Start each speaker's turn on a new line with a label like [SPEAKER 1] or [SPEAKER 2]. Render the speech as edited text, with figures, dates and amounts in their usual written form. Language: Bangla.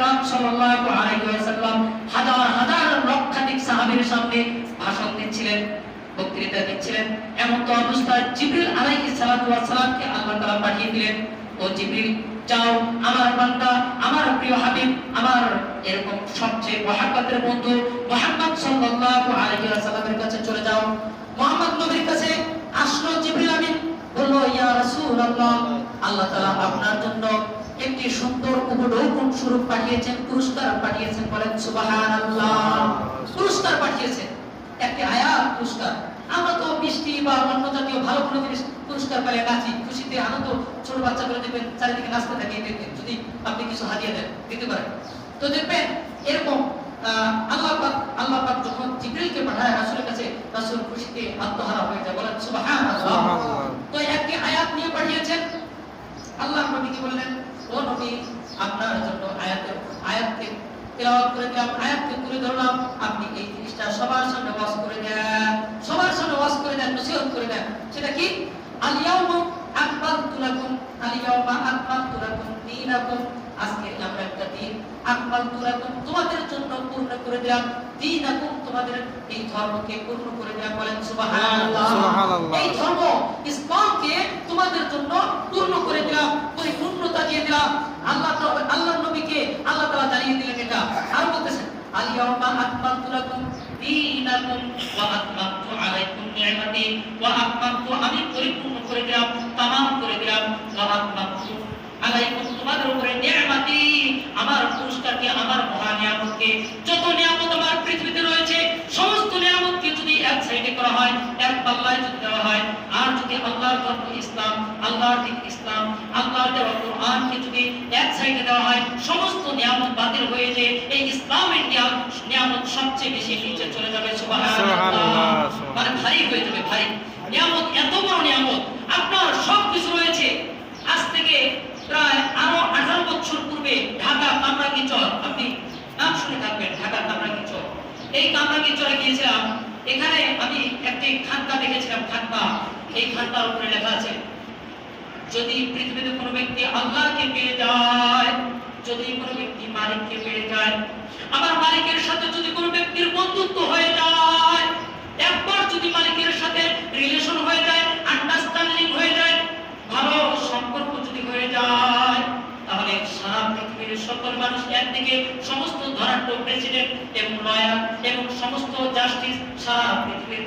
[SPEAKER 1] আকরাম সাল্লাল্লাহু আলাইহি ওয়াসাল্লাম হাজার হাজার লক্ষাধিক সাহাবীর সামনে ভাষণ দিচ্ছিলেন, বক্তৃতা দিচ্ছিলেন। এমন তো অবস্থায় জিবরিল আলাইহিস সালাতু ওয়াস সালামকে আল্লাহ তাআলা পাঠিয়ে দিলেন, ও জিবরিল যাও আমার বান্দা, আমার প্রিয় হাবিব, আমার এরকম সবচেয়ে মহব্বতের বন্ধু মুহাম্মদ সাল্লাল্লাহু আলাইহি ওয়াসাল্লামের কাছে চলে যাও। মুহাম্মদ নবীর কাছে আসলো জিবরিল আমিন, বলল ইয়া রাসূলুল্লাহ, আল্লাহ তাআলা আপনার জন্য একটি সুন্দর উপঢৌকন স্বরূপ পাঠিয়েছেন, পুরস্কার পাঠিয়েছেন। বলেন সুবহানাল্লাহ। পুরস্কার পাঠিয়েছেন, একটি আয়াত পুরস্কার। আমরা তো মিষ্টি বা অন্য জাতীয় ভালো কোনো জিনিস পুরস্কার পেলে নাচি, খুশিতে আনন্দ, ছোট বাচ্চাগুলো দেখবেন চারিদিকে নাচতে থাকে, দেখবেন যদি আপনি কিছু হাদিয়া দেন দিতে পারেন। তো দেখবেন এরকম আল্লাহ পাক যখন জিবরিলকে পাঠায় রাসূলের কাছে, রাসূল খুশিতে আত্মহারা হয়ে যায়। বলেন সুবহানাল্লাহ। তো একটি আয়াত নিয়ে পাঠিয়েছেন। আল্লাহ নবীকে বললেন, ও নবী, আপনার জন্য আয়াতকে তেলাওয়াত করে দিলাম, আয়াতকে তুলে ধরলাম, আপনি এই জিনিসটা সবার সামনে ওয়াজ করে দেন, সবার সামনে ওয়াজ করে দেন, নসিহত করে দেন। সেটা কি? আল ইয়াউমা আকমালতু লাকুম, আল ইয়াউমা আকমালতু লাকুম দীনাকুম, আজকে আমরা একটা দিন আকমালতু লাকুম তোমাদের জন্য পূর্ণ করে দিলাম, দীনাকুম তোমাদের এই ধর্মকে পূর্ণ করে দিলাম। বলেন সুবহানাল্লাহ। এই ধর্ম ইসলামকে তোমাদের জন্য পূর্ণ করে দিলাম, পরিপূর্ণতা দিয়ে দিলাম। আল্লাহ নবীকে আল্লাহ তাআলা জানিয়ে দিলেন এটা। আর বলতেছেন আল ইয়াউমা আকমালতু লাকুম দীনাকুম ওয়া আতমামতু আলাইকুম নি'মাতি ওয়া আকমালতু, আমি পরিপূর্ণ করে দিলাম, তামাম করে দিলাম, ওয়া আতমামতু আলাইকুম তোমাদের উপরে নি'মাতি, আমার পুরস্কারকে, আমার মহা নিয়ামতকে। যত নিয়ামত আমার পৃথিবীতে রয়েছে সমস্ত নিয়ামতকে যদি এক সাইডে করা হয়, এক পাল্লায় যদি দেওয়া হয়, আর যদি আল্লাহর ধর্ম ইসলাম, আল্লাহর দিন ইসলাম, আল্লাহর দেওয়া কোরআনকে যদি এক সাইডে দেওয়া হয়, সমস্ত নিয়ামত বাতিল হয়ে যে এই ইসলামের নিয়ামত সবচেয়ে বেশি নিচে চলে যাবে। সুবহানাল্লাহ। মানে ভারী হয়ে যাবে, ভারী নিয়ামত, এত বড় নিয়ামত আপনার সবকিছু রয়েছে। আজ থেকে প্রায় আরো 18 বছর পূর্বে ঢাকা কামরাঙ্গীরচর, আপনি নাম শুনে থাকবেন, ঢাকা কামরাঙ্গীরচর। এই কামরাঙ্গীরচরে গিয়েছিলাম, এখানে আমি একটি খানকা দেখেছিলাম, খানকা। এই খানকার উপরে লেখা আছে, যদি পৃথিবীতে কোনো ব্যক্তি আল্লাহকে পেয়ে যায়, যদি কোনো ব্যক্তি মালিককে পেয়ে যায়, আমার মালিকের সাথে যদি কোনো ব্যক্তির বন্ধুত্ব হয়ে যায়, একবার যদি মালিকের সাথে রিলেশন হয়ে যায়, আন্ডারস্ট্যান্ডিং হয়ে যায়, ভালো সম্পর্ক যদি হয়ে যায়, তাহলে সারা পৃথিবীর সকল মানুষ একদিকে, সমস্ত ধনাঢ্য প্রেসিডেন্ট এবং লয়ার এবং সমস্ত জাস্টিস সারা পৃথিবীর